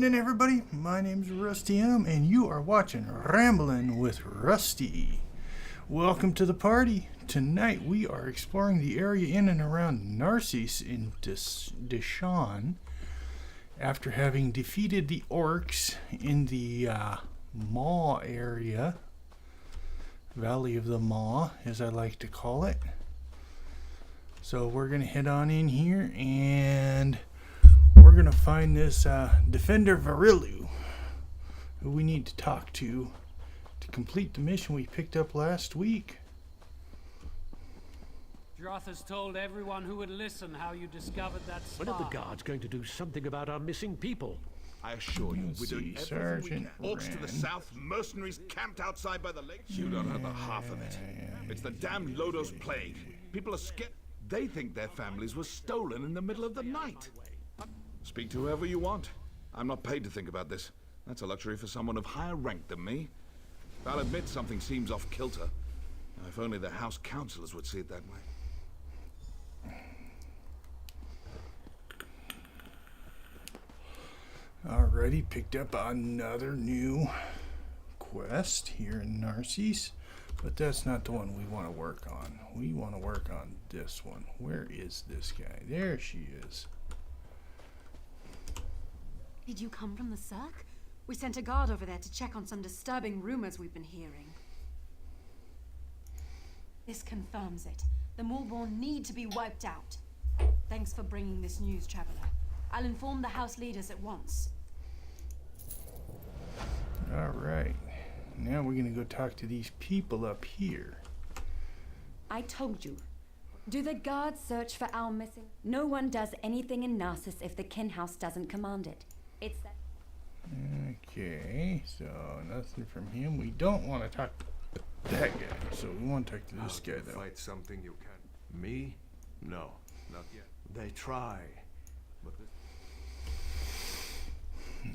morning, everybody. My name's Rusty Elm, and you are watching Ramblin' with Rusty. Welcome to the party. Tonight we are exploring the area in and around Narsis in Deshaan after having defeated the orcs in the Maw area, Valley of the Maw, as I like to call it. So we're going to head on in here and we're going to find this Defender Varilu, who we need to talk to complete the mission we picked up last week. Droth has told everyone who would listen how you discovered that spy. When are the guards going to do something about our missing people? I assure you, we're doing everything we can. Orcs to the south, mercenaries camped outside by the lake. You don't have the half of it. It's the damned Lodo's plague. People are scared. They think their families were stolen in the middle of the night. Speak to whoever you want. I'm not paid to think about this. That's a luxury for someone of higher rank than me. I'll admit something seems off kilter. If only the house councillors would see it that way. Alrighty, picked up another new quest here in Narsis, but that's not the one we want to work on. We want to work on this one. Where is this guy? There she is. Did you come from the Cirque? We sent a guard over there to check on some disturbing rumors we've been hearing. This confirms it. The Maulborn need to be wiped out. Thanks for bringing this news, Traveler. I'll inform the house leaders at once. Alright. Now we're gonna go talk to these people up here. I told you. Do the guards search for our missing? No one does anything in Narsis if the kin house doesn't command it. It's that. Okay, so nothing from him. We don't want to talk to that guy, so we want to talk to this guy, though. Fight something you can. Me? No, not yet. They try, but this...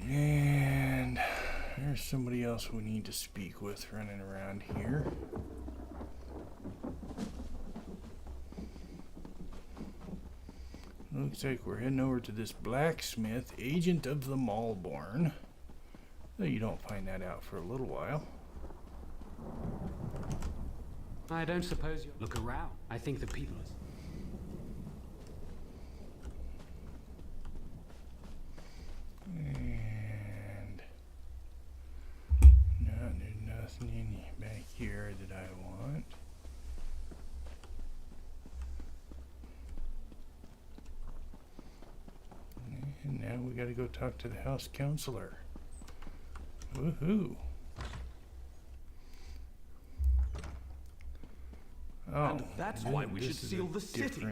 And there's somebody else we need to speak with running around here. Looks like we're heading over to this blacksmith, agent of the Maulborn. Though you don't find that out for a little while. I don't suppose you look around. I think the people are... And no, there's nothing in back here that I want. And now we gotta go talk to the house counselor. Woohoo! Oh, and that's why we should seal the city.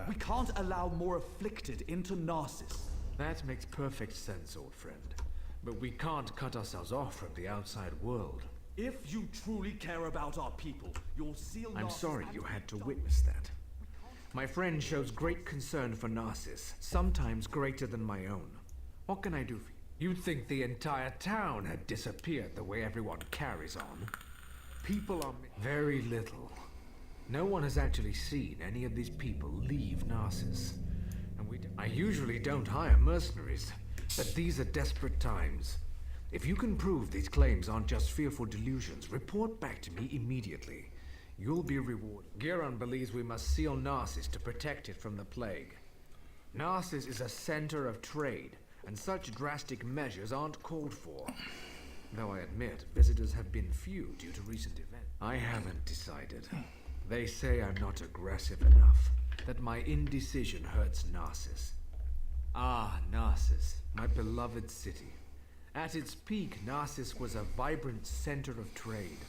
We can't allow more afflicted into Narsis. That makes perfect sense, old friend. But we can't cut ourselves off from the outside world. If you truly care about our people, you'll seal Narsis. I'm sorry you had to witness that. My friend shows great concern for Narsis, sometimes greater than my own. What can I do for you? You'd think the entire town had disappeared the way everyone carries on. People are very little. No one has actually seen any of these people leave Narsis. And I usually don't hire mercenaries, but these are desperate times. If you can prove these claims aren't just fearful delusions, report back to me immediately. You'll be rewarded. Giron believes we must seal Narsis to protect it from the plague. Narsis is a center of trade, and such drastic measures aren't called for. Though I admit, visitors have been few due to recent events. I haven't decided. They say I'm not aggressive enough, that my indecision hurts Narsis. Ah, Narsis, my beloved city. At its peak, Narsis was a vibrant center of trade.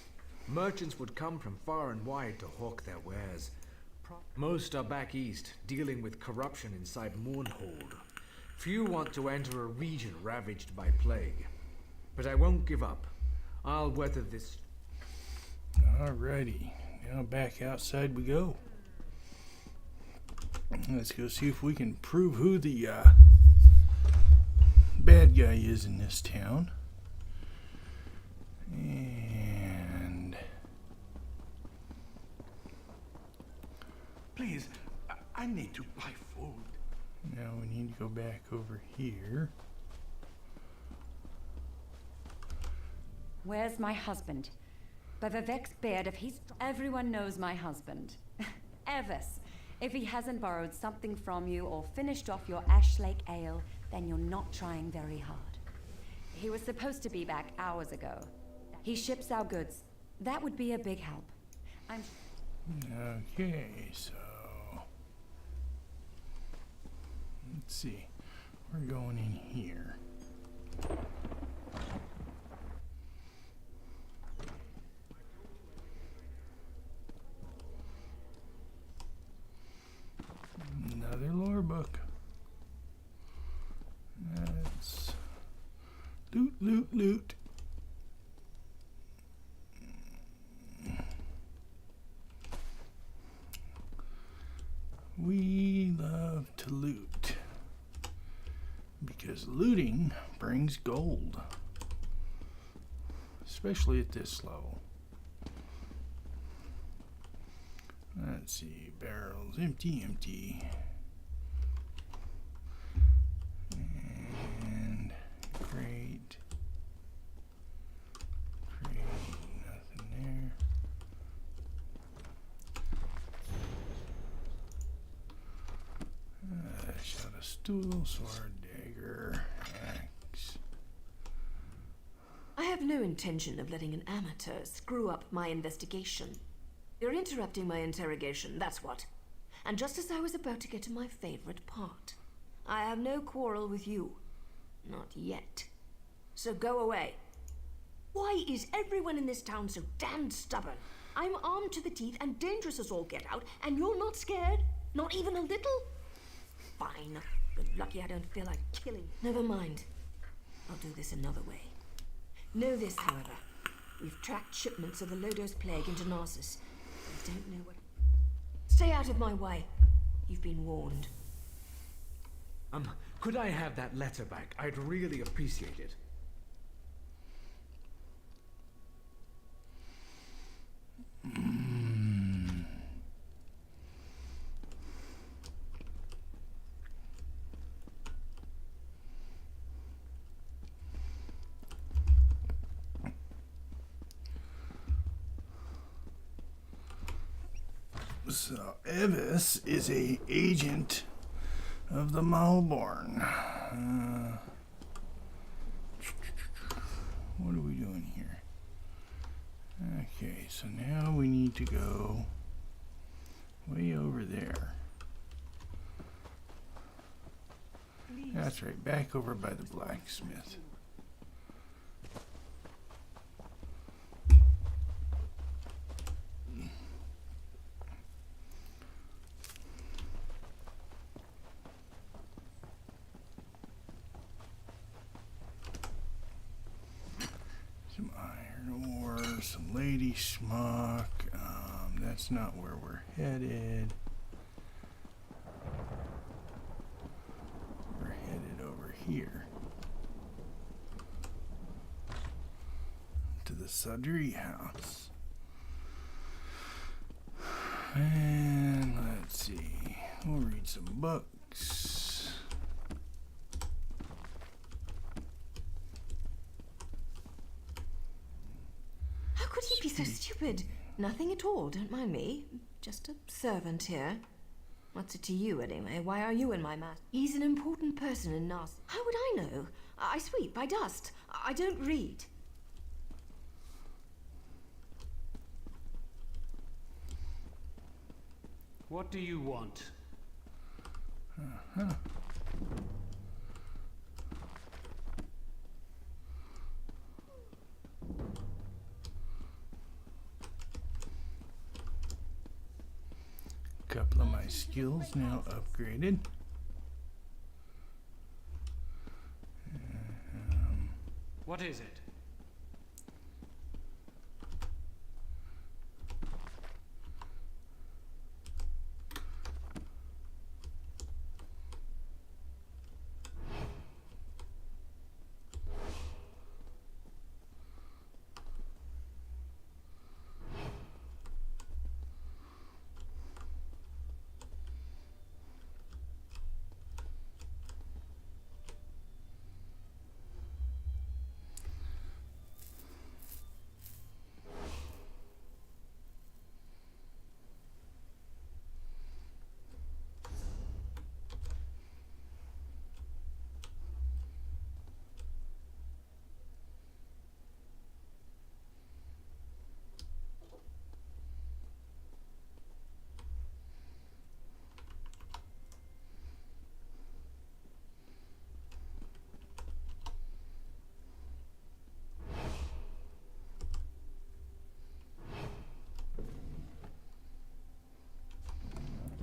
Merchants would come from far and wide to hawk their wares. Most are back east, dealing with corruption inside Mournhold. Few want to enter a region ravaged by plague. But I won't give up. I'll weather this. Alrighty, now back outside we go. Let's go see if we can prove who the bad guy is in this town. And please, I need to buy food. Now we need to go back over here. Where's my husband? By Vivek's beard, if he's... Everyone knows my husband. Evis, if he hasn't borrowed something from you or finished off your Ash Lake ale, then you're not trying very hard. He was supposed to be back hours ago. He ships our goods. That would be a big help. I'm... Okay, so... Let's see. We're going in here. Another lore book. That's loot, loot, loot. We love to loot because looting brings gold, especially at this level. Let's see, barrels, empty, empty. And crate, nothing there. Shot a stool, sword, dagger, axe. I have no intention of letting an amateur screw up my investigation. You're interrupting my interrogation, that's what. And just as I was about to get to my favorite part. I have no quarrel with you. Not yet. So go away. Why is everyone in this town so damned stubborn? I'm armed to the teeth and dangerous as all get out, and you're not scared? Not even a little? Fine. Good lucky I don't feel like killing. Never mind. I'll do this another way. Know this, however. We've tracked shipments of the Lodos plague into Narsis. I don't know what... Stay out of my way. You've been warned. Could I have that letter back? I'd really appreciate it. So Evis is a agent of the Malborn. What are we doing here? Okay, so now we need to go way over there. That's right, back over by the blacksmith. Some iron ore, some lady smock. That's not where we're headed. We're headed over here to the Sudry house. And let's see, we'll read some books. How could he be so stupid? Nothing at all, don't mind me. Just a servant here. What's it to you, anyway? Why are you in my mat? He's an important person in Narsis. How would I know? I sweep, I dust. I don't read. What do you want? Couple of my skills now upgraded. What is it?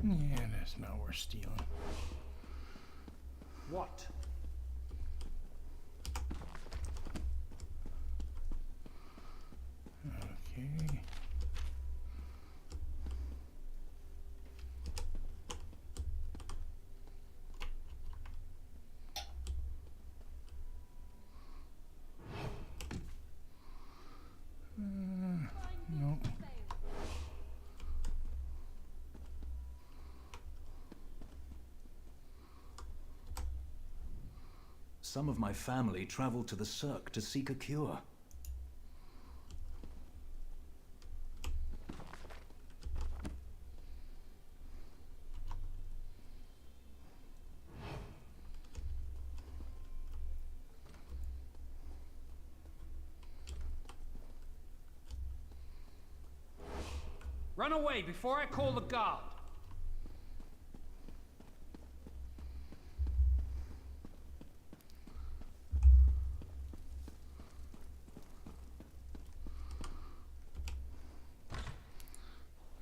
Yeah, that's not worth stealing. What? Okay. Nope. Some of my family traveled to the Cirque to seek a cure. Run away before I call the guard.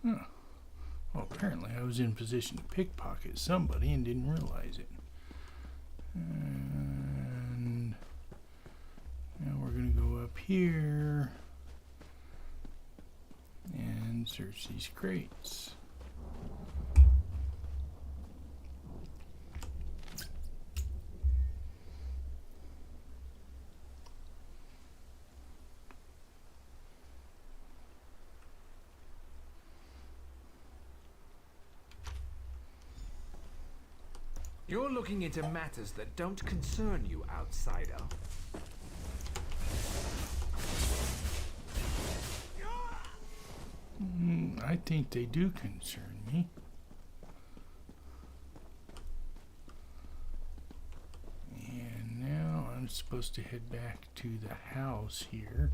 Huh. Well, apparently I was in position to pickpocket somebody and didn't realize it. And now we're going to go up here and search these crates. You're looking into matters that don't concern you, outsider. I think they do concern me. And now I'm supposed to head back to the house here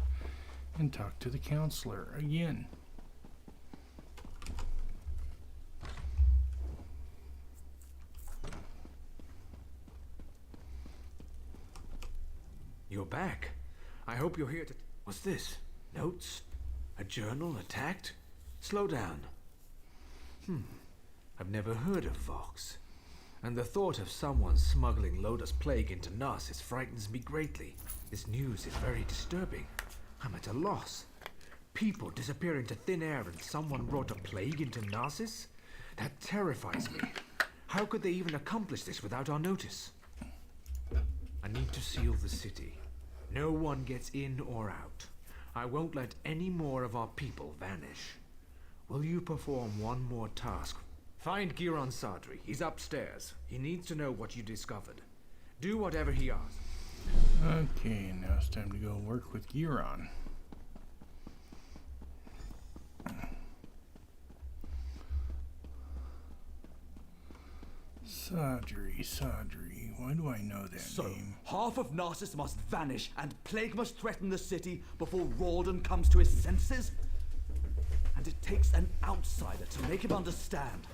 and talk to the counselor again. You're back. I hope you're here to... What's this? Notes? A journal attacked? Slow down. I've never heard of Vox. And the thought of someone smuggling Lotus Plague into Narsis frightens me greatly. This news is very disturbing. I'm at a loss. People disappear into thin air and someone brought a plague into Narsis? That terrifies me. How could they even accomplish this without our notice? I need to seal the city. No one gets in or out. I won't let any more of our people vanish. Will you perform one more task? Find Giron Sadri. He's upstairs. He needs to know what you discovered. Do whatever he asks. Okay, now it's time to go work with Giron. Sadri. Why do I know that name? Half of Narsis must vanish and plague must threaten the city before Rawdon comes to his senses? And it takes an outsider to make him understand.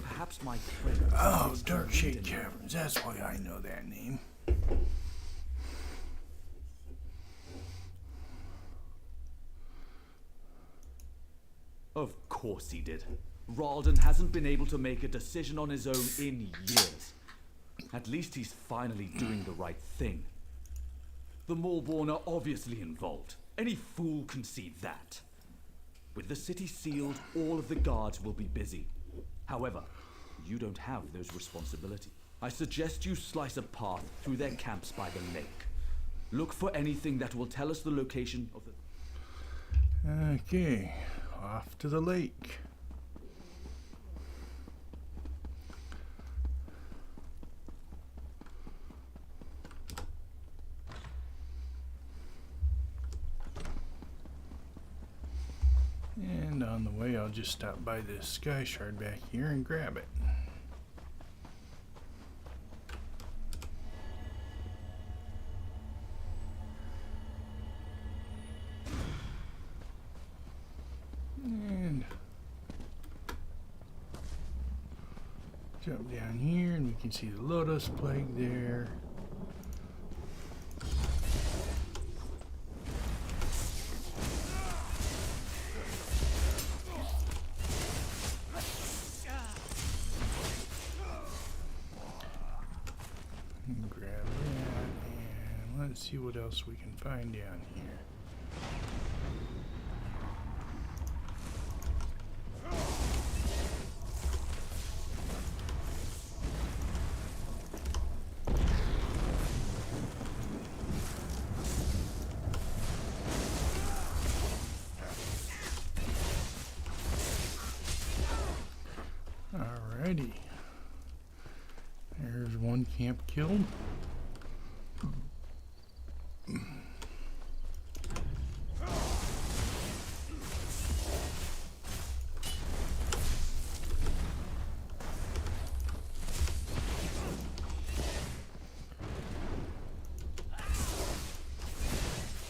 Perhaps my friend... Oh, Darkshade Caverns. That's why I know that name. Of course he did. Rawdon hasn't been able to make a decision on his own in years. At least he's finally doing the right thing. The Maulborn are obviously involved. Any fool can see that. With the city sealed, all of the guards will be busy. However, you don't have those responsibilities. I suggest you slice a path through their camps by the lake. Look for anything that will tell us the location of the... Okay, off to the lake. And on the way, I'll just stop by this sky shard back here and grab it. And jump down here, and we can see the Lotus Plague there. Let's see what else we can find down here. Alrighty. There's one camp killed.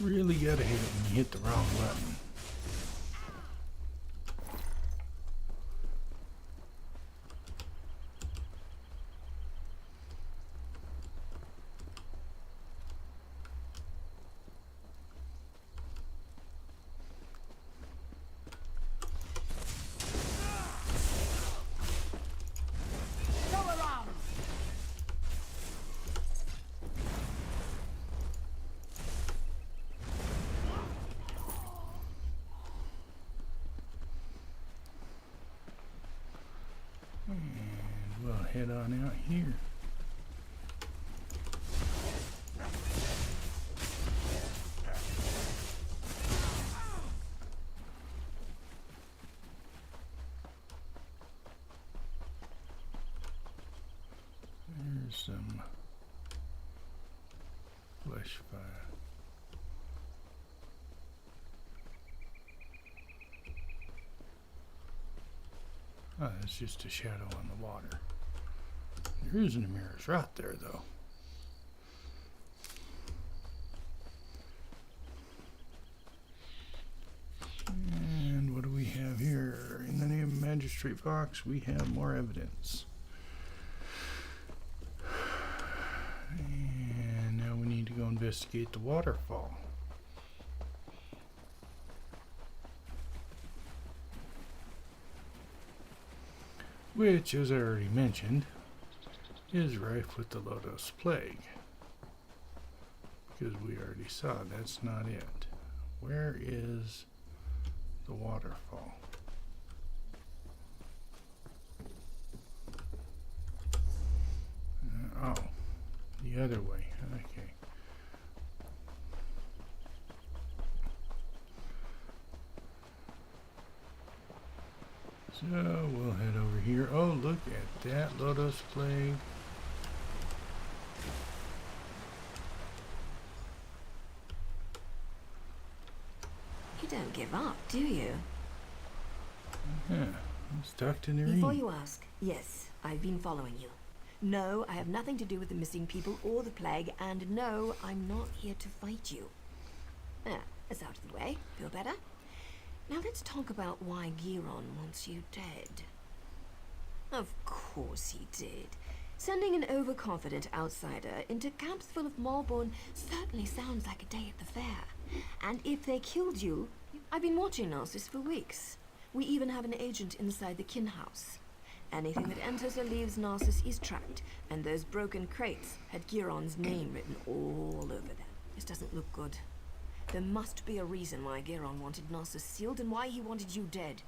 Really gotta hit it when you hit the wrong button. And we'll head on out here. There's some flesh fire. Oh, that's just a shadow on the water. There isn't a mirror's right there, though. And what do we have here? In the name of Magistrate Fox, we have more evidence. And now we need to go investigate the waterfall. Which, as I already mentioned, is rife with the Lodos Plague. Because we already saw that's not it. Where is the waterfall? Oh, the other way. Okay. So we'll head over here. Oh, look at that Lodos Plague. You don't give up, do you? Yeah, it's tucked in there. Before you ask, yes, I've been following you. No, I have nothing to do with the missing people or the plague, and no, I'm not here to fight you. It's out of the way. Feel better? Now let's talk about why Giron wants you dead. Of course he did. Sending an overconfident outsider into camps full of Malborn certainly sounds like a day at the fair. And if they killed you, I've been watching Narsis for weeks. We even have an agent inside the kin house. Anything that enters or leaves Narsis is tracked, and those broken crates had Giron's name written all over them. This doesn't look good. There must be a reason why Giron wanted Narsis sealed and why he wanted you dead.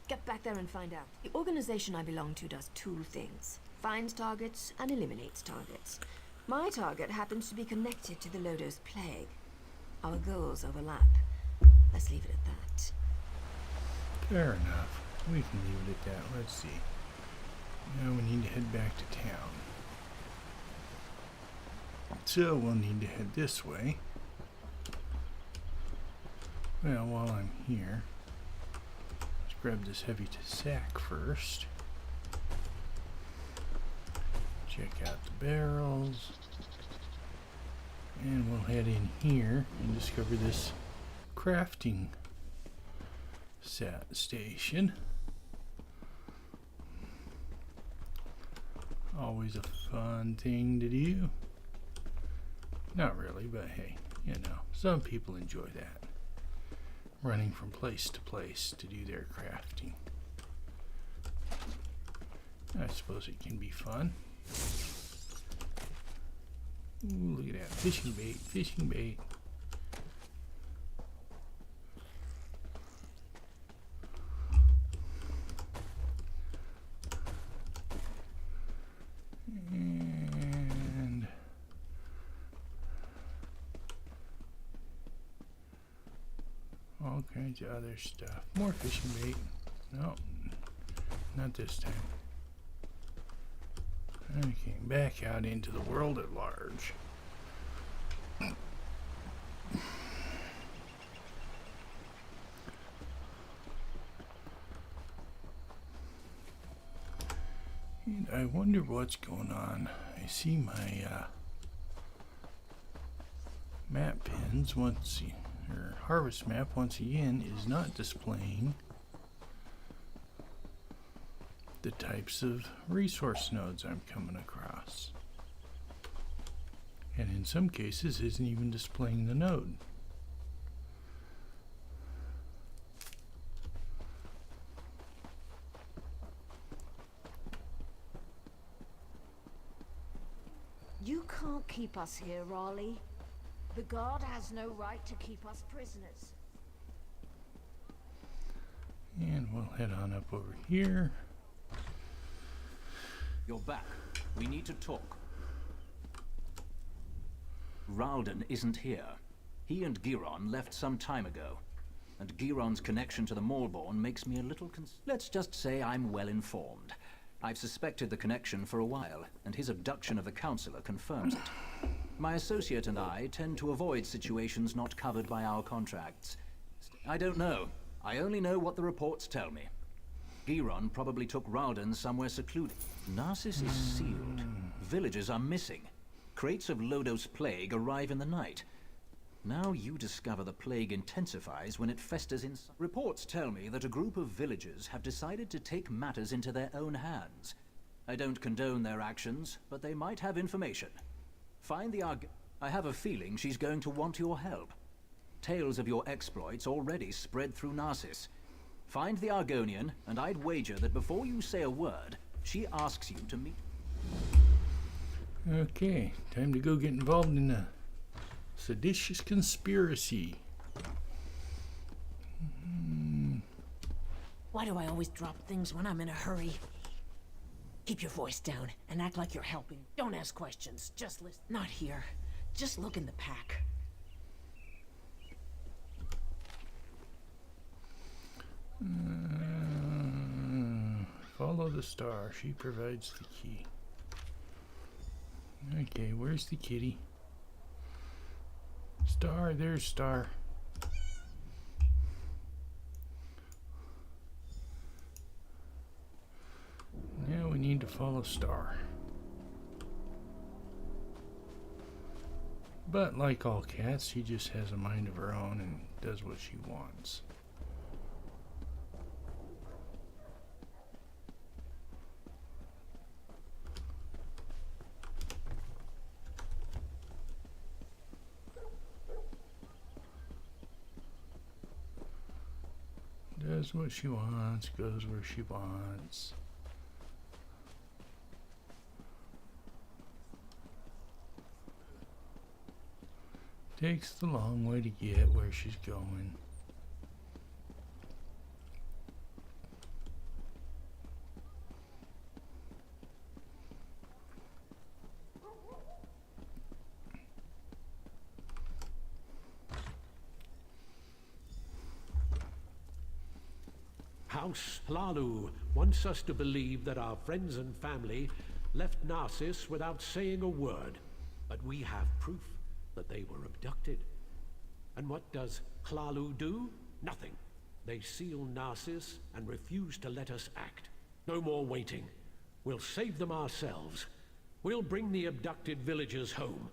Get back there and find out. The organization I belong to does two things. Finds targets and eliminates targets. My target happens to be connected to the Lodos Plague. Our goals overlap. Let's leave it at that. Fair enough. We can leave it at that. Let's see. Now we need to head back to town. So we'll need to head this way. Well, while I'm here, let's grab this heavy sack first. Check out the barrels. And we'll head in here and discover this crafting station. Always a fun thing to do. Not really, but hey, you know, some people enjoy that. Running from place to place to do their crafting. I suppose it can be fun. Ooh, look at that. Fishing bait, fishing bait. And all kinds of other stuff. More fishing bait. No, not this time. Okay, back out into the world at large. And I wonder what's going on. I see my map pins or harvest map once again is not displaying the types of resource nodes I'm coming across. And in some cases isn't even displaying the node. You can't keep us here, Raleigh. The guard has no right to keep us prisoners. And we'll head on up over here. You're back. We need to talk. Ralden isn't here. He and Giron left some time ago. And Giron's connection to the Maulborn makes me a little Let's just say I'm well informed. I've suspected the connection for a while, and his abduction of the Counselor confirms it. My associate and I tend to avoid situations not covered by our contracts. I don't know. I only know what the reports tell me. Giron probably took Ralden somewhere secluded. Narsis is sealed. Villagers are missing. Crates of Lodos plague arrive in the night. Now you discover the plague intensifies when it festers in... Reports tell me that a group of villagers have decided to take matters into their own hands. I don't condone their actions, but they might have information. Find the I have a feeling she's going to want your help. Tales of your exploits already spread through Narsis. Find the Argonian, and I'd wager that before you say a word, she asks you to meet. Okay, time to go get involved in a seditious conspiracy. Why do I always drop things when I'm in a hurry? Keep your voice down and act like you're helping. Don't ask questions, just listen. Not here. Just look in the pack. Follow the star. She provides the key. Okay, where's the kitty? Star, there's Star. Now we need to follow Star. But like all cats, she just has a mind of her own and does what she wants. Does what she wants, goes where she wants. Takes the long way to get where she's going. House Hlalu wants us to believe that our friends and family left Narsis without saying a word, but we have proof that they were abducted. And what does Hlalu do? Nothing. They seal Narsis and refuse to let us act. No more waiting. We'll save them ourselves. We'll bring the abducted villagers home.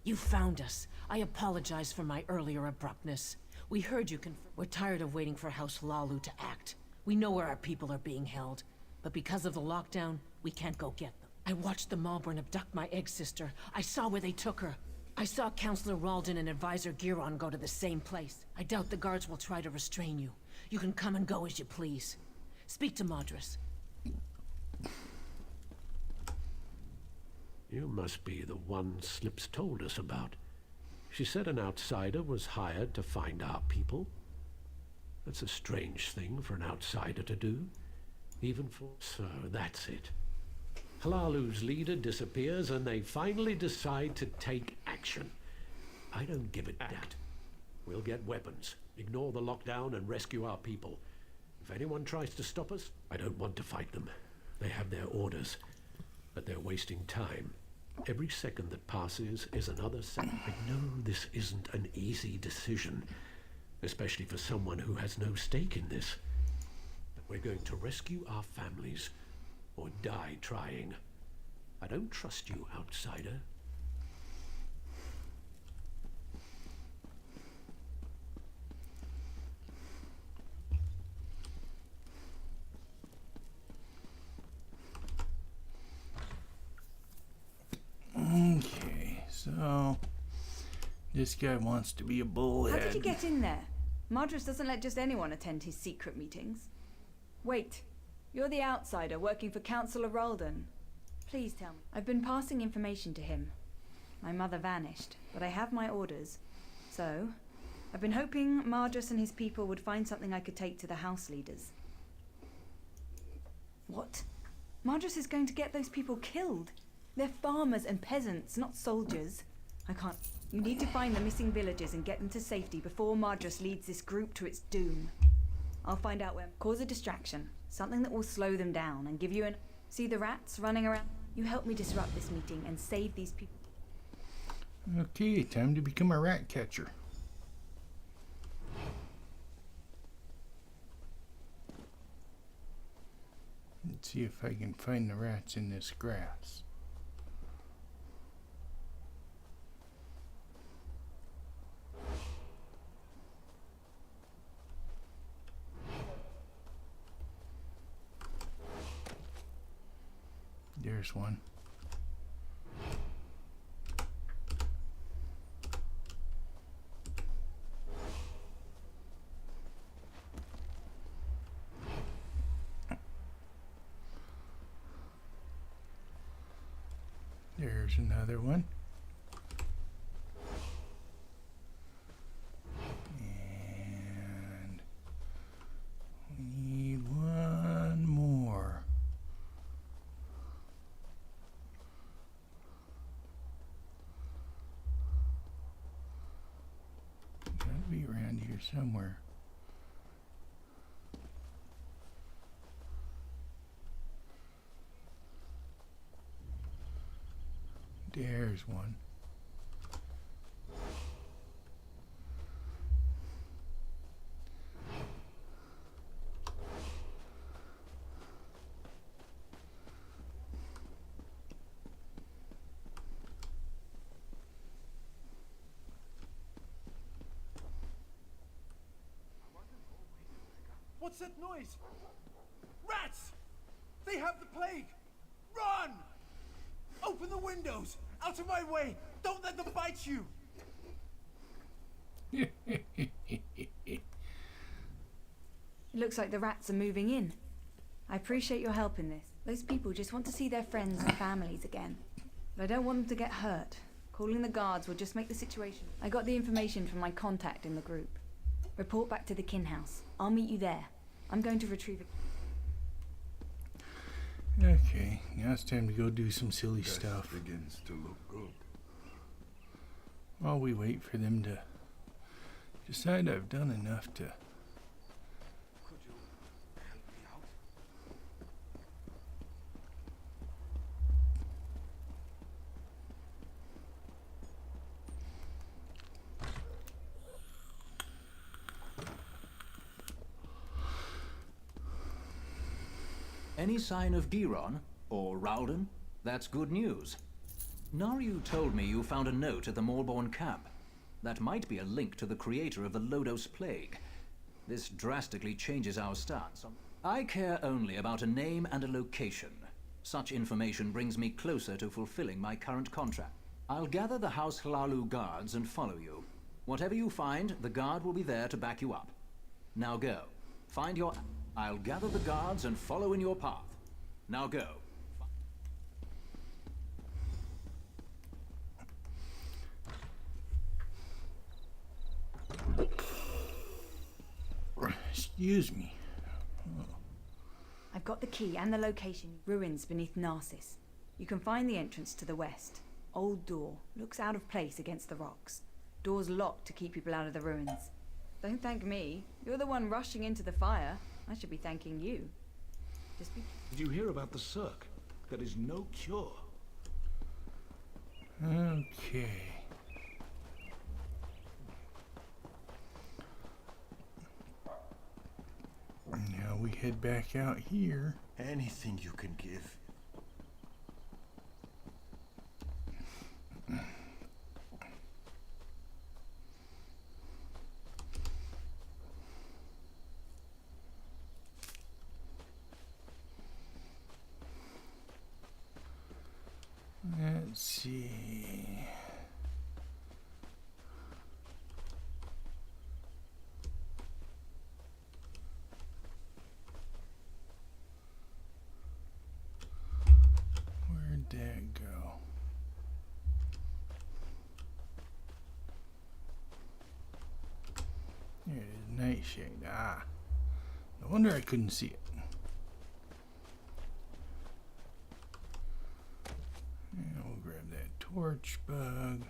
You found us. I apologize for my earlier abruptness. We heard you We're tired of waiting for House Hlalu to act. We know where our people are being held, but because of the lockdown, we can't go get them. I watched the Maulborn abduct my egg sister. I saw where they took her. I saw Counselor Ralden and Advisor Giron go to the same place. I doubt the guards will try to restrain you. You can come and go as you please. Speak to Madras. You must be the one Slips told us about. She said an outsider was hired to find our people. That's a strange thing for an outsider to do. Even for... So, that's it. Halalu's leader disappears and they finally decide to take action. I don't give a damn. We'll get weapons, ignore the lockdown and rescue our people. If anyone tries to stop us, I don't want to fight them. They have their orders, but they're wasting time. Every second that passes is another second. I know this isn't an easy decision, especially for someone who has no stake in this. But we're going to rescue our families, or die trying. I don't trust you, outsider. Okay, so this guy wants to be a bullhead. How did you get in there? Madras doesn't let just anyone attend his secret meetings. Wait, you're the outsider working for Counselor Ralden. Please tell me. I've been passing information to him. My mother vanished, but I have my orders. So, I've been hoping Madras and his people would find something I could take to the house leaders. What? Madras is going to get those people killed? They're farmers and peasants, not soldiers. I can't... You need to find the missing villagers and get them to safety before Madras leads this group to its doom. I'll find out where... Cause a distraction. Something that will slow them down and give you an... See the rats running around? You help me disrupt this meeting and save these people. Okay, time to become a rat catcher. Let's see if I can find the rats in this grass. There's one. There's another one. And we need one more. Gotta be around here somewhere. There's one. What's that noise? Rats! They have the plague! Run! Open the windows! Out of my way! Don't let them bite you! It looks like the rats are moving in. I appreciate your help in this. Those people just want to see their friends and families again. But I don't want them to get hurt. Calling the guards will just make the situation... I got the information from my contact in the group. Report back to the kin house. I'll meet you there. I'm going to retrieve it. Okay, now it's time to go do some silly stuff. Begins to look good. While we wait for them to decide I've done enough to... Could you help me out? Any sign of Giron? Or Ralden? That's good news. Naryu told me you found a note at the Malborn camp. That might be a link to the creator of the Lodos Plague. This drastically changes our stance. I care only about a name and a location. Such information brings me closer to fulfilling my current contract. I'll gather the House Hlalu guards and follow you. Whatever you find, the guard will be there to back you up. Now go. Find your... I'll gather the guards and follow in your path. Now go. Excuse me. I've got the key and the location. Ruins beneath Narsis. You can find the entrance to the west. Old door. Looks out of place against the rocks. Door's locked to keep people out of the ruins. Don't thank me. You're the one rushing into the fire. I should be thanking you. Just be... Did you hear about the Cirque? There is no cure. Okay. Now we head back out here. Anything you can give. Let's see. Where'd that go? There it is, Nightshade. Ah. No wonder I couldn't see it. And we'll grab that torch bug.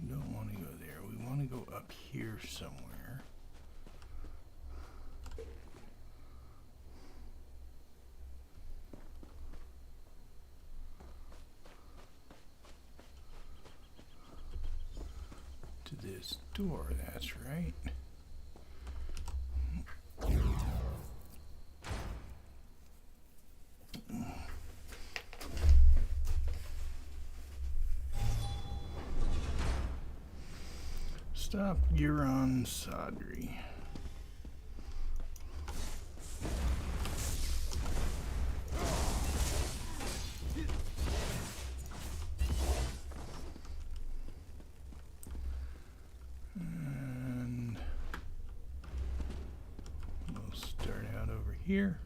We don't want to go there. We want to go up here somewhere. To this door, that's right. Stop Euron Sodri. And we'll start out over here.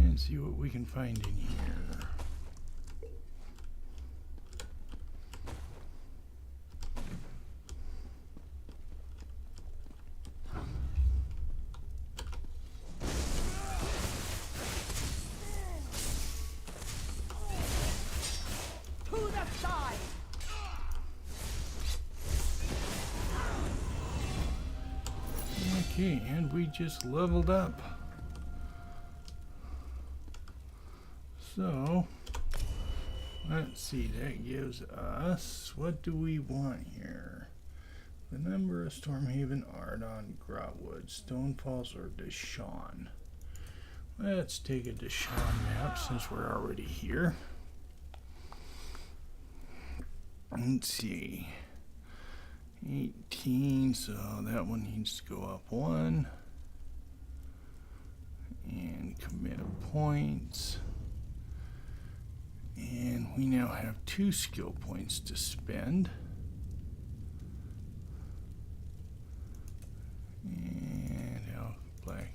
And see what we can find in here. To the side! Okay, and we just leveled up. So, let's see, that gives us, what do we want here? The number of Stormhaven, Ardon, Grotwood, Stonefalls, or Deshaan. Let's take a Deshaan map since we're already here. Let's see. 18, so that one needs to go up 1. And commit points. And we now have 2 skill points to spend. And now black.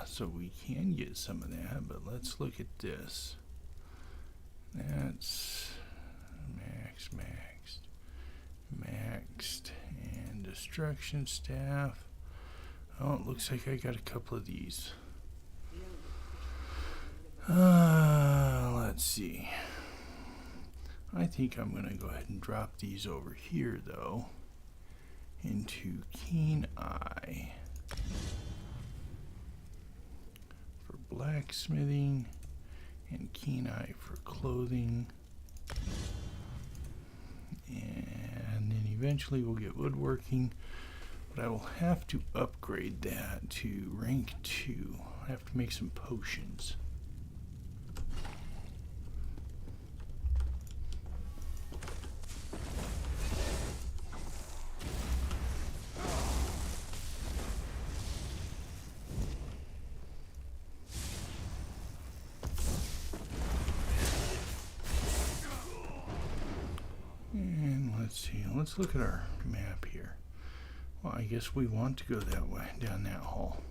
So we can get some of that, but let's look at this. That's maxed, and destruction staff. Oh, it looks like I got a couple of these. Let's see. I think I'm going to go ahead and drop these over here, though, into Keen Eye for blacksmithing and Keen Eye for clothing. And then eventually we'll get woodworking, but I will have to upgrade that to rank 2. I have to make some potions. let's see. Let's look at our map here. Well, I guess we want to go that way, down that hall.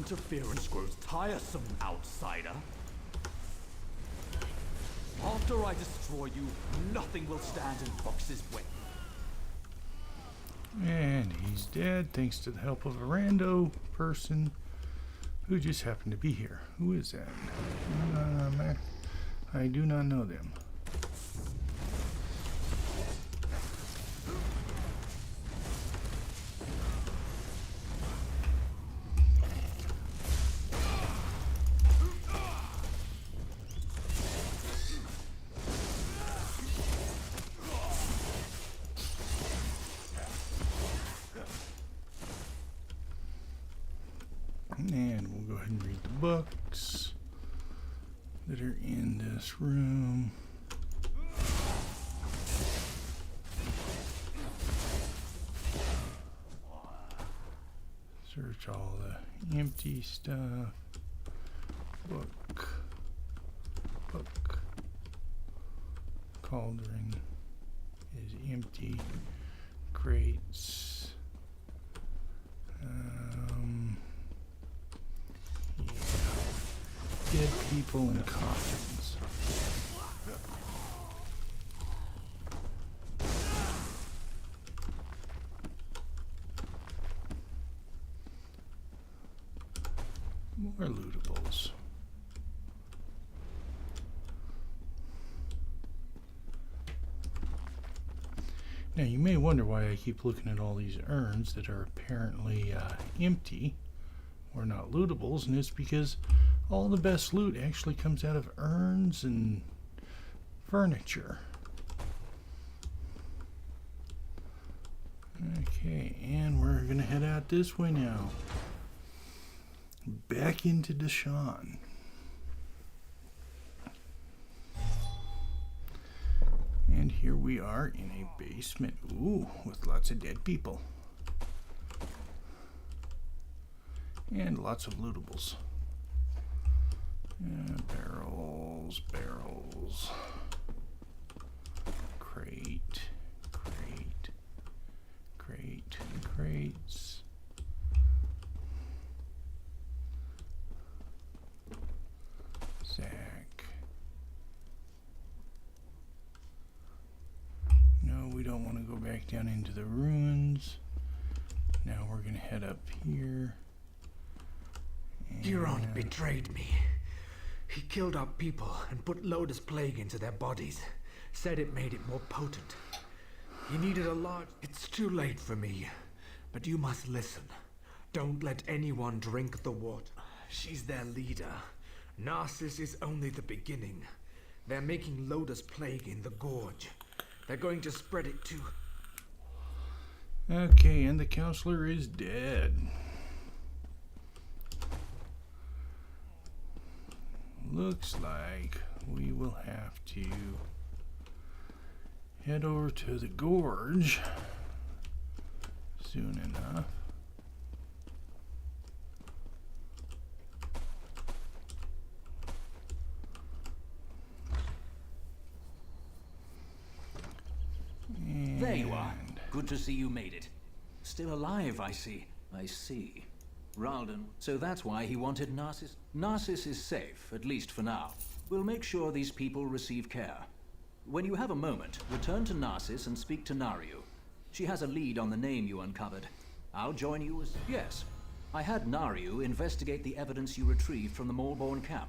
Interference grows tiresome, outsider. After I destroy you, nothing will stand in Fox's way. And he's dead thanks to the help of a rando person who just happened to be here. Who is that? I do not know them. And we'll go ahead and read the books that are in this room. Search all the empty stuff. Book. Cauldron is empty. Crates. Dead people in coffins. More lootables. Now you may wonder why I keep looking at all these urns that are apparently empty or not lootables, and it's because all the best loot actually comes out of urns and furniture. Okay, and we're gonna head out this way now. Back into Deshaan. And here we are in a basement. Ooh, with lots of dead people. And lots of lootables. Barrels. Crates. Sack. No, we don't want to go back down into the ruins. Now we're gonna head up here. Giron betrayed me. He killed our people and put Loda's plague into their bodies. Said it made it more potent. He needed a large... It's too late for me. But you must listen. Don't let anyone drink the water. She's their leader. Narsis is only the beginning. They're making Loda's plague in the gorge. They're going to spread it too. Okay, and the counselor is dead. Looks like we will have to head over to the gorge soon enough. There you are. Good to see you made it. Still alive, I see. I see. Ralden. So that's why he wanted Narsis. Narsis is safe, at least for now. We'll make sure these people receive care. When you have a moment, return to Narsis and speak to Nariu. She has a lead on the name you uncovered. I'll join you as... Yes. I had Nariu investigate the evidence you retrieved from the Maulborn camp.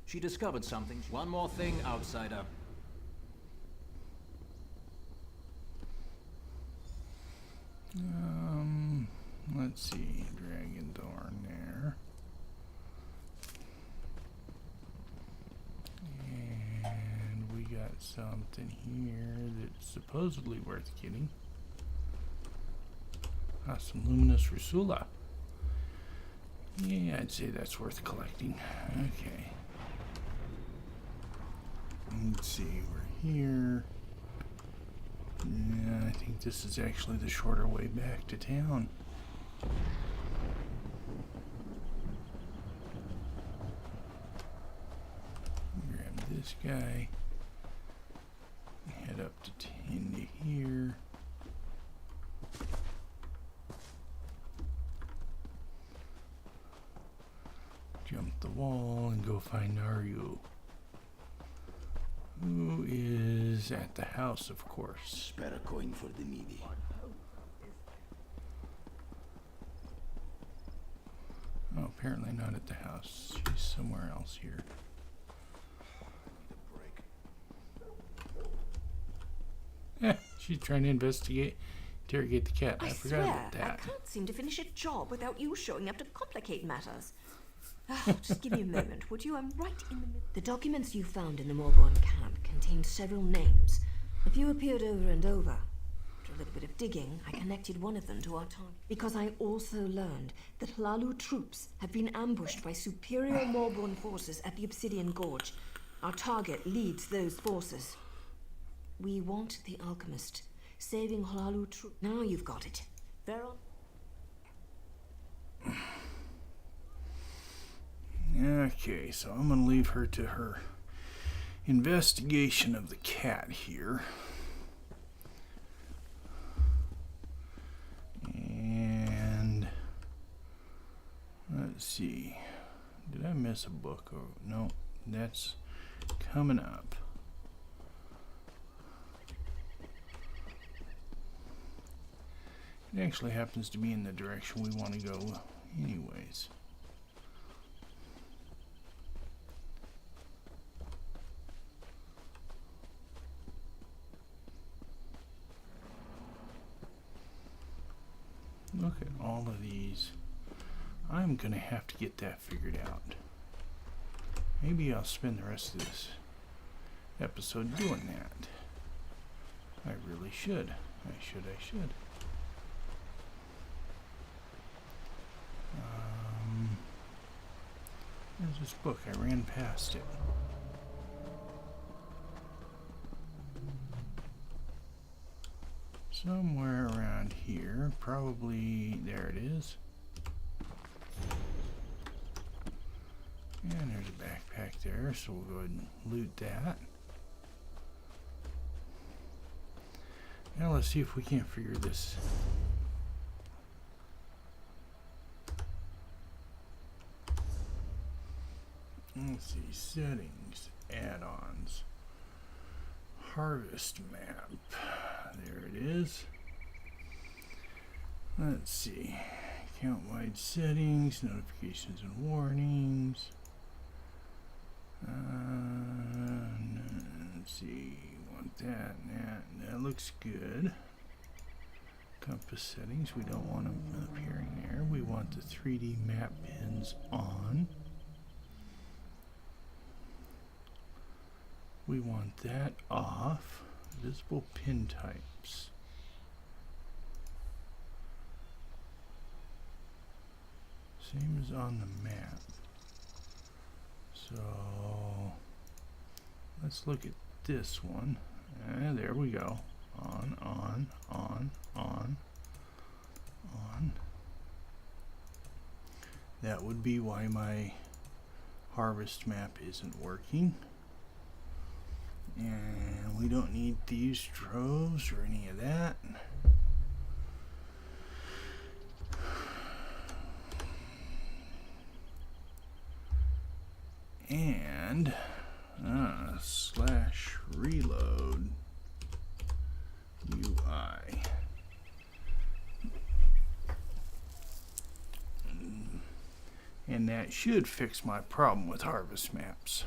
She discovered something. One more thing, outsider. Let's see, Dragon Thorn there. And we got something here that's supposedly worth getting. Some Luminous Rusula. Yeah, I'd say that's worth collecting. Okay. Let's see, we're here. Yeah, I think this is actually the shorter way back to town. Grab this guy. Head up to into here. Jump the wall and go find Naru, who is at the house, of course. Spare a coin for the needy. Oh, apparently not at the house. She's somewhere else here. Yeah, she's trying to interrogate the cat. I forgot about that. I can't seem to finish a job without you showing up to complicate matters. Oh, just give me a moment, would you? I'm right in the middle. The documents you found in the Morborn camp contained several names. A few appeared over and over. After a little bit of digging, I connected one of them to our target. Because I also learned that Hlalu troops have been ambushed by superior Morborn forces at the Obsidian Gorge. Our target leads those forces. We want the alchemist, saving Hlalu troops. Now you've got it. Veron. Okay, so I'm going to leave her to her investigation of the cat here. And let's see. Did I miss a book? Oh, no, that's coming up. It actually happens to be in the direction we want to go anyways. Look at all of these. I'm gonna have to get that figured out. Maybe I'll spend the rest of this episode doing that. I really should. I should. Where's this book? I ran past it. Somewhere around here. Probably, there it is. And there's a backpack there, so we'll go ahead and loot that. Now let's see if we can't figure this. Let's see, settings, add-ons, harvest map, there it is. Let's see, account-wide settings, notifications and warnings. Let's see, want that, that looks good. Compass settings, we don't want them appearing there. We want the 3D map pins on. We want that off. Visible pin types. Same as on the map. So let's look at this one. And there we go. On. That would be why my harvest map isn't working. And we don't need these troves or any of that. And slash reload UI. And that should fix my problem with harvest maps.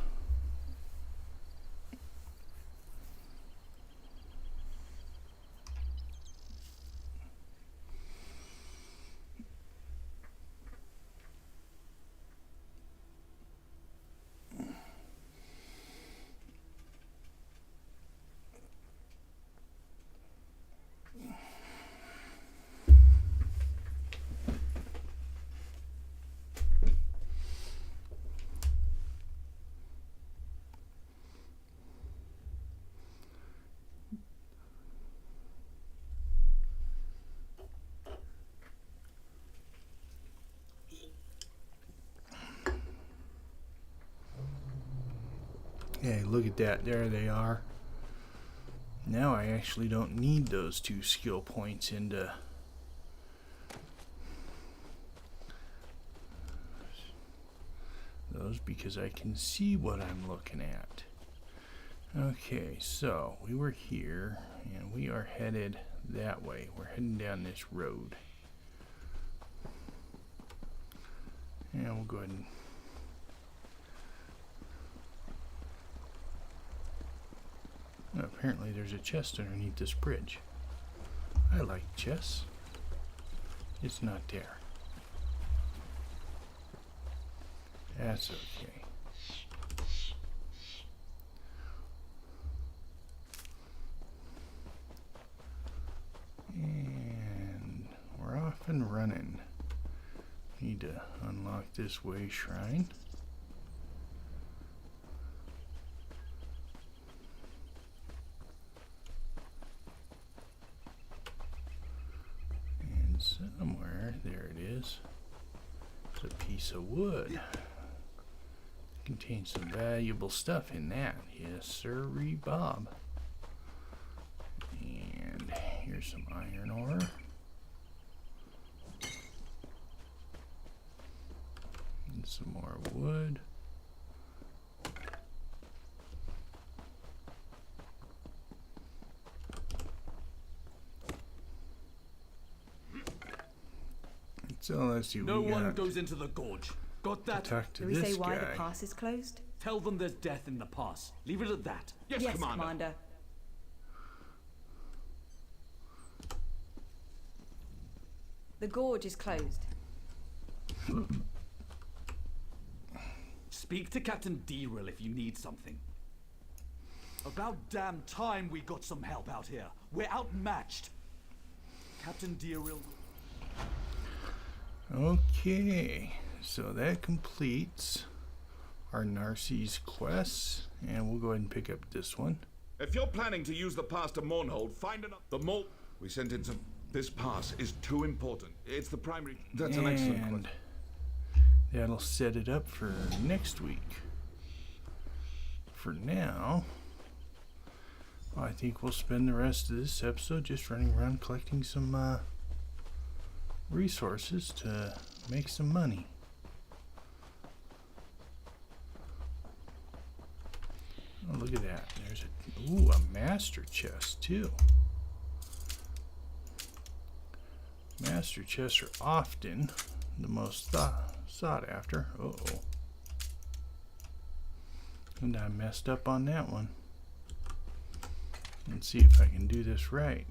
Okay, look at that. There they are. Now I actually don't need those 2 skill points into those because I can see what I'm looking at. Okay, so we were here and we are headed that way. We're heading down this road. And we'll go ahead and apparently there's a chest underneath this bridge. I like chests. It's not there. That's okay. And we're off and running. Need to unlock this way shrine. And somewhere, there it is. It's a piece of wood. Contains some valuable stuff in that. Yes, sirree, Bob. And here's some iron ore. And some more wood. So let's see. No one goes into the gorge. Got that? Talk to Do we this say why guy. the pass is closed? Tell them there's death in the pass. Leave it at that. Yes, Commander. The gorge is closed. Speak to Captain Deril if you need something. About damn time we got some help out here. We're outmatched. Captain Deril. Okay, so that completes our Narsis quests, and we'll go ahead and pick up this one. If you're planning to use the pass to Mournhold, find another. The Mold. We sent in some. This pass is too important. It's the primary. That's an excellent question. That'll set it up for next week. For now, I think we'll spend the rest of this episode just running around collecting some resources to make some money. Oh, look at that. There's a master chest too. Master chests are often the most sought after. Uh-oh. And I messed up on that one. Let's see if I can do this right.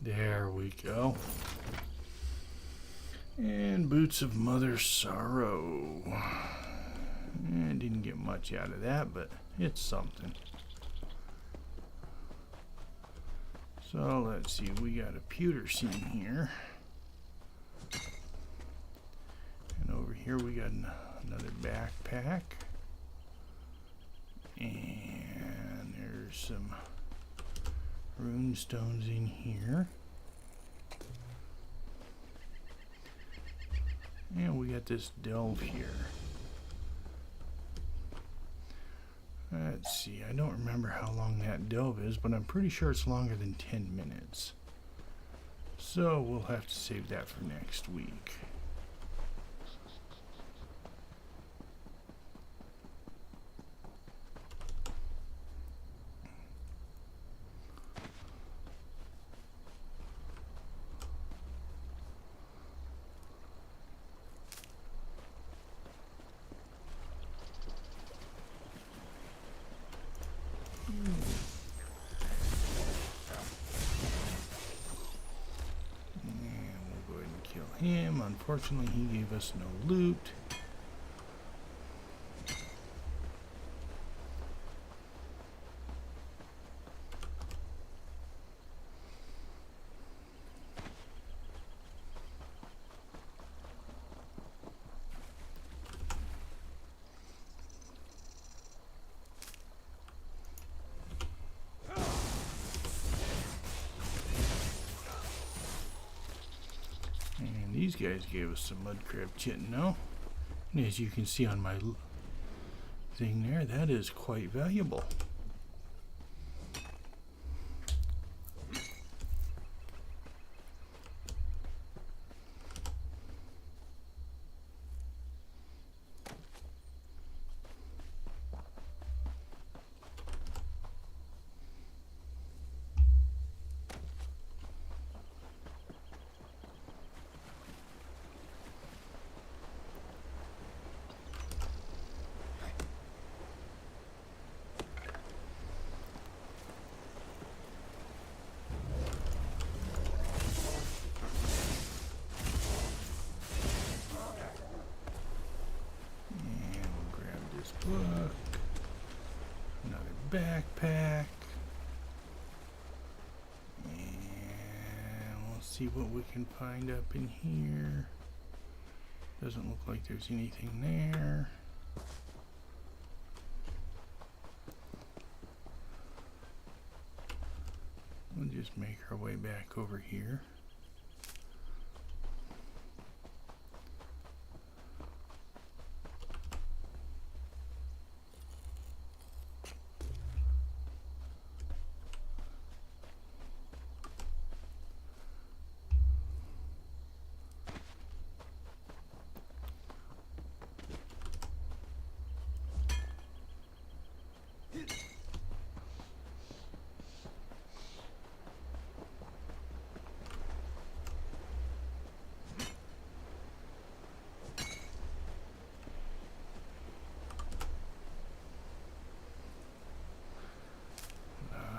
There we go. And Boots of Mother Sorrow. I didn't get much out of that, but it's something. So let's see, we got a pewter scene here. And over here we got another backpack. And there's some rune stones in here. And we got this delve here. Let's see, I don't remember how long that delve is, but I'm pretty sure it's longer than 10 minutes. So we'll have to save that for next week. Him. Unfortunately, he gave us no loot. These guys gave us some mud crab chitin now. And as you can see on my thing there, that is quite valuable. Book, another backpack, and we'll see what we can find up in here. Doesn't look like there's anything there. We'll just make our way back over here.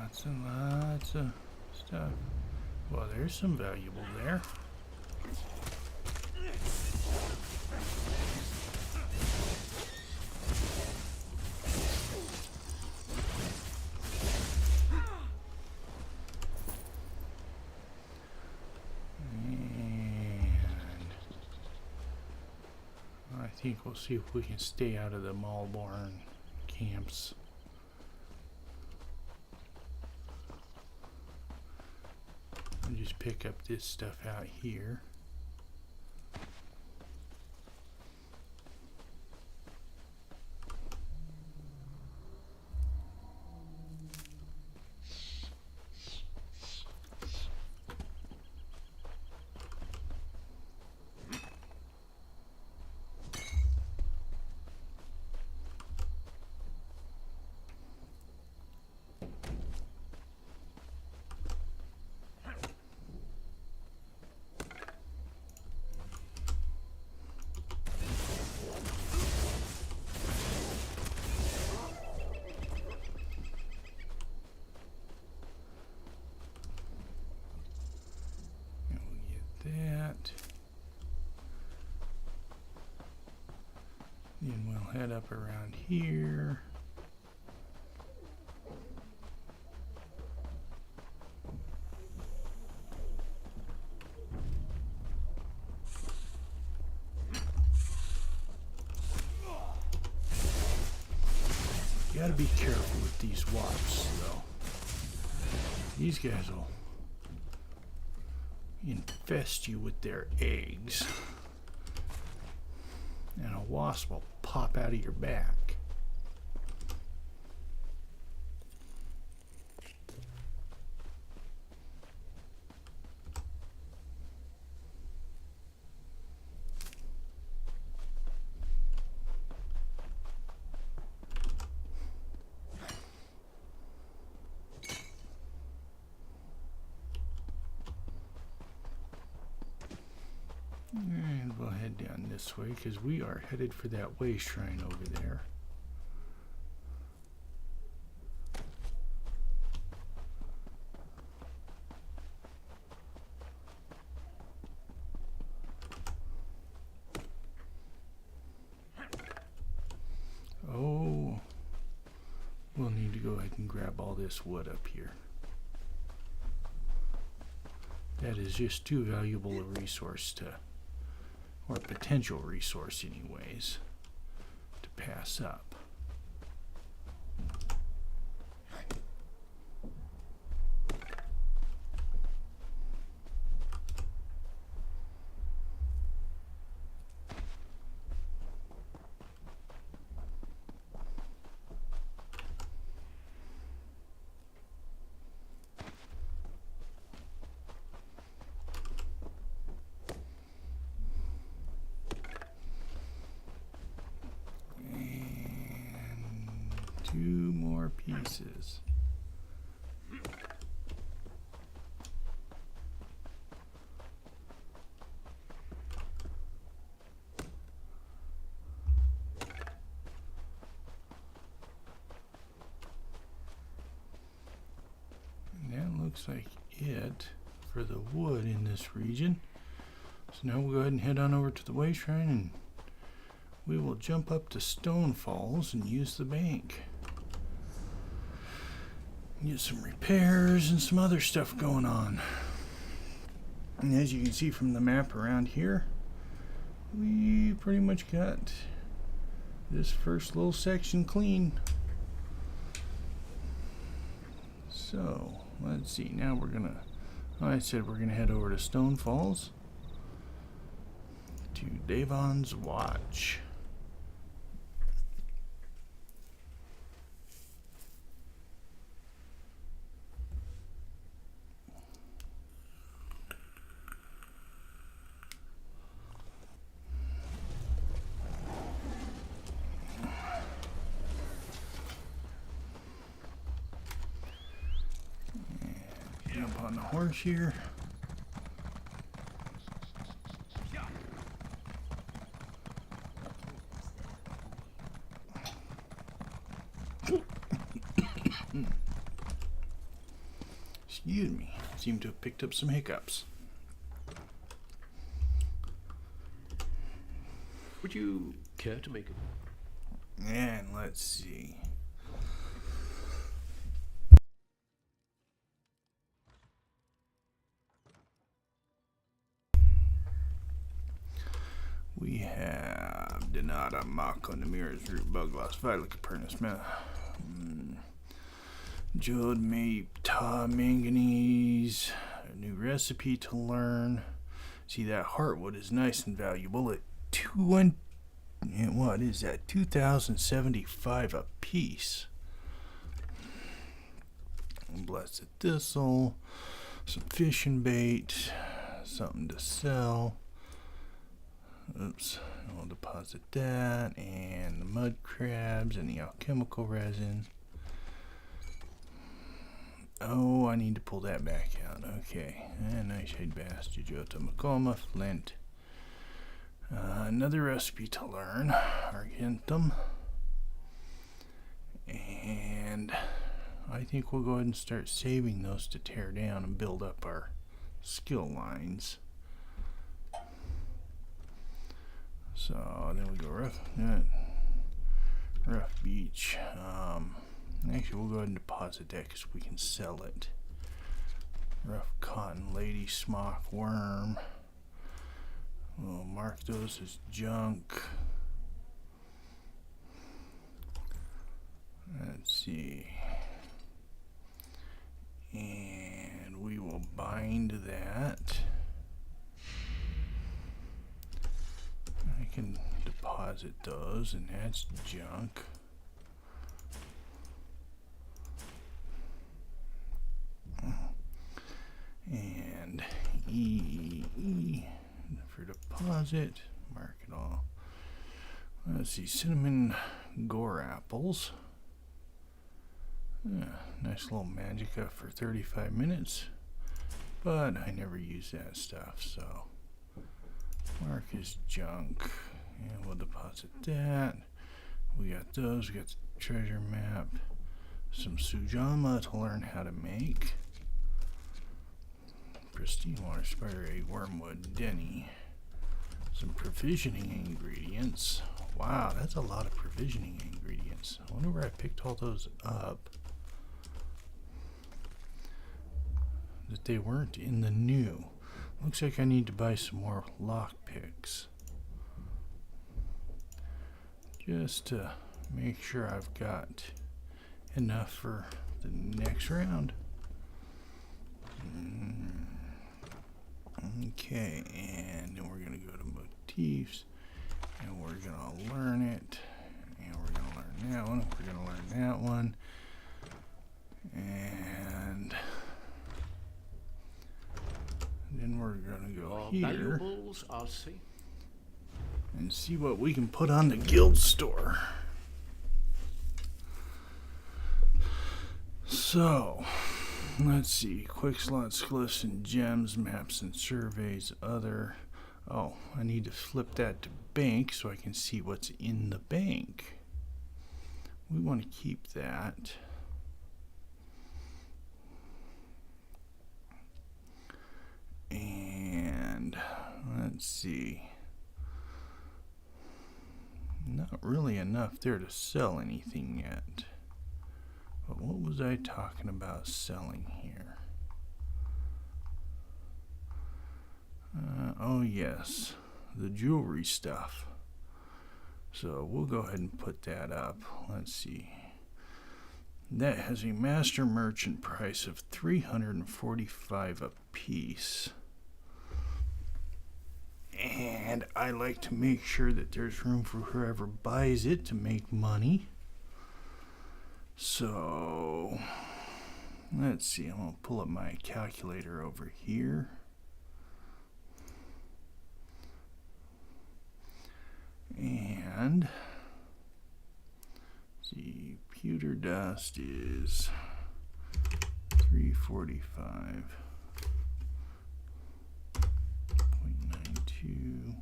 Lots and lots of stuff. Well, there's some valuable there. And I think we'll see if we can stay out of the Malborn camps. Just pick up this stuff out here. That. Then we'll head up around here. You gotta be careful with these wasps, though. These guys will infest you with their eggs, and a wasp will pop out of your back. And we'll head down this way because we are headed for that way shrine over there. Oh, we'll need to go ahead and grab all this wood up here. That is just too valuable a resource to, or a potential resource anyways, to pass up. 2 more pieces. And that looks like it for the wood in this region. So now we'll go ahead and head on over to the way shrine, and we will jump up to Stone Falls and use the bank. Get some repairs and some other stuff going on. And as you can see from the map around here, we pretty much got this first little section clean. So let's see, now we're gonna, like I said, we're gonna head over to Stone Falls to Deshaan's Watch. Jump on the horse here. Excuse me, seem to have picked up some hiccups. Would you care to make it? And let's see. We have Denata, Mako, Namir's root, bug loss, vital capernus, jode, mape, tar, manganese. A new recipe to learn. See, that heartwood is nice and valuable at what is that? 2,075 a piece. Blessed thistle, some fishing bait, something to sell. Oops, I'll deposit that, and the mud crabs and the alchemical resin. Oh, I need to pull that back out. Okay, and nightshade bass, Jujota, Macoma, flint. Another recipe to learn, Argentum. And I think we'll go ahead and start saving those to tear down and build up our skill lines. So then we go rough beach. Actually, we'll go ahead and deposit that because we can sell it. Rough cotton, lady smock, worm. We'll mark those as junk. Let's see. And we will bind that. I can deposit those, and that's junk. And E for deposit, mark it all. Let's see, cinnamon gore apples. Nice little magica for 35 minutes, but I never use that stuff, so mark is junk. And we'll deposit that. We got those, we got the treasure map, some sujama to learn how to make. Pristine water, spider egg, wormwood, denny. Some provisioning ingredients. Wow, that's a lot of provisioning ingredients. I wonder where I picked all those up. That they weren't in the new. Looks like I need to buy some more lock picks. Just to make sure I've got enough for the next round. Okay, and then we're going to go to motifs, and we're going to learn it, and we're going to learn that one, we're going to learn that one, and then we're going to go here and see what we can put on the guild store. So, let's see. Quick slots, glyphs, and gems, maps and surveys, other. Oh, I need to flip that to bank so I can see what's in the bank. We want to keep that. And let's see. Not really enough there to sell anything yet. But what was I talking about selling here? Oh yes, the jewelry stuff. So we'll go ahead and put that up. Let's see. That has a master merchant price of $345 a piece. And I like to make sure that there's room for whoever buys it to make money. So, let's see. I'm going to pull up my calculator over here. And, see, pewter dust is 345. 0.92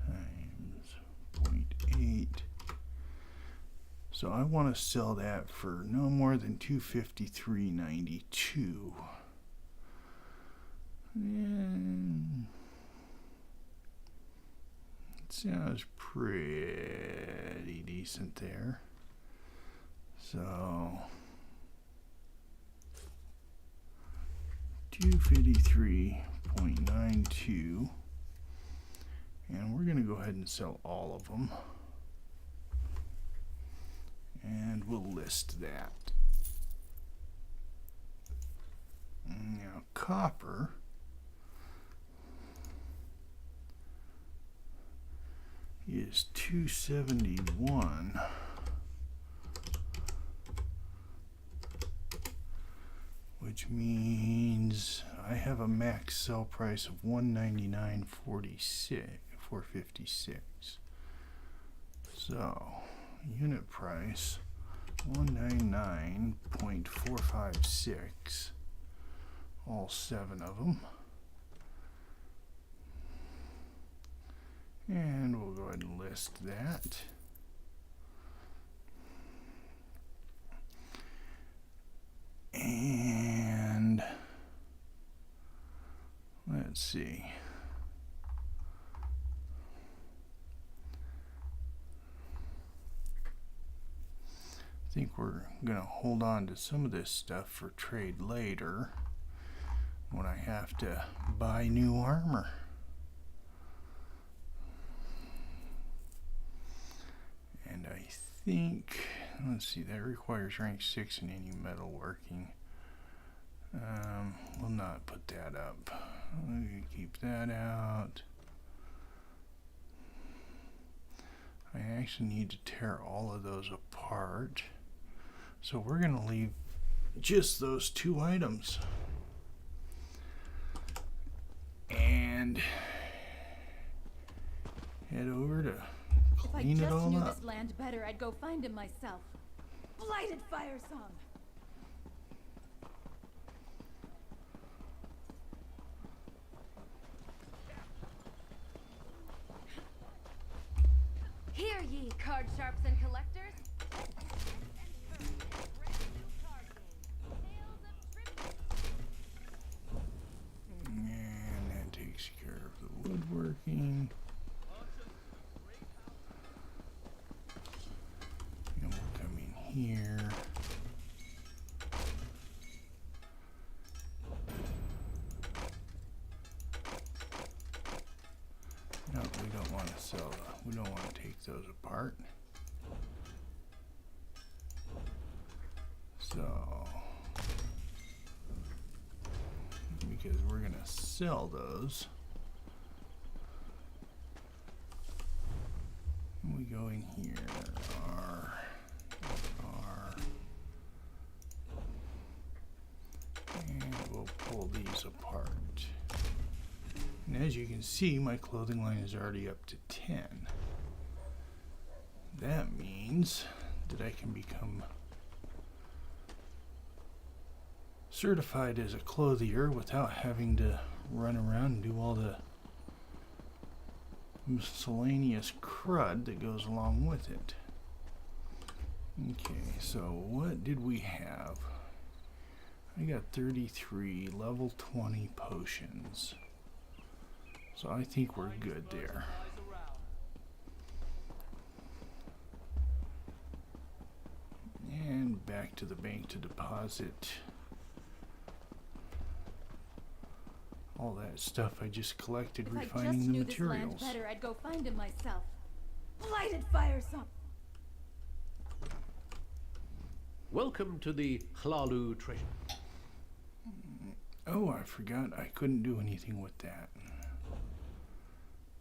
times 0.8. So I want to sell that for no more than $253.92. And it sounds pretty decent there. So 253.92, and we're going to go ahead and sell all of them, and we'll list that. Now copper is 271. Which means I have a max sell price of $199.456. So unit price $199.456. All 7 of them. And we'll go ahead and list that. And let's see. I think we're going to hold on to some of this stuff for trade later when I have to buy new armor. And I think, let's see, that requires rank 6 in any metalworking. We'll not put that up. I'm going to keep that out. I actually need to tear all of those apart. So we're going to leave just those 2 items. And head over to clean it all up. If I just knew this land better, I'd go find him myself. Blighted Fire Song! Hear ye, card sharps and collectors! And that takes care of the woodworking. And we'll come in here. No, we don't want to sell that. We don't want to take those apart. So, because we're going to sell those. We go in here, R, and we'll pull these apart. And as you can see, my clothing line is already up to 10. That means that I can become certified as a clothier without having to run around and do all the miscellaneous crud that goes along with it. Okay, so what did we have? I got 33 level 20 potions. So I think we're good there. And back to the bank to deposit all that stuff I just collected refining the materials. This land better, I'd go find him myself. Blighted fire some. Welcome to the Hlalu treasure. Oh, I forgot I couldn't do anything with that.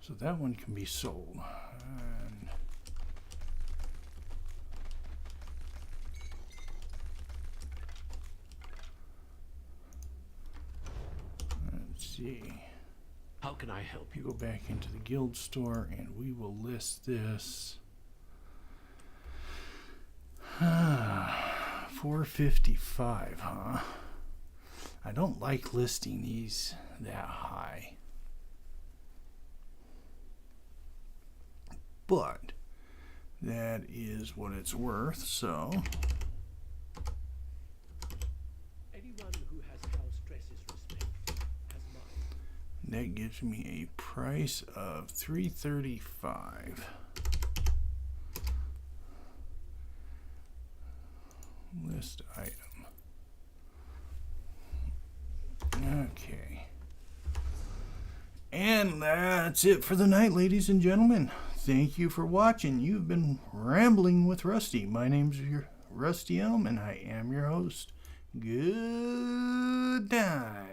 So that one can be sold. And let's see. How can I help you? Go back into the guild store and we will list this. 455, huh? I don't like listing these that high. But that is what it's worth, so Anyone who has house dresses respect has mine. that gives me a price of $335. List item. Okay. And that's it for the night, ladies and gentlemen. Thank you for watching. You've been rambling with Rusty. My name's Rusty Elm, and I am your host. Good night.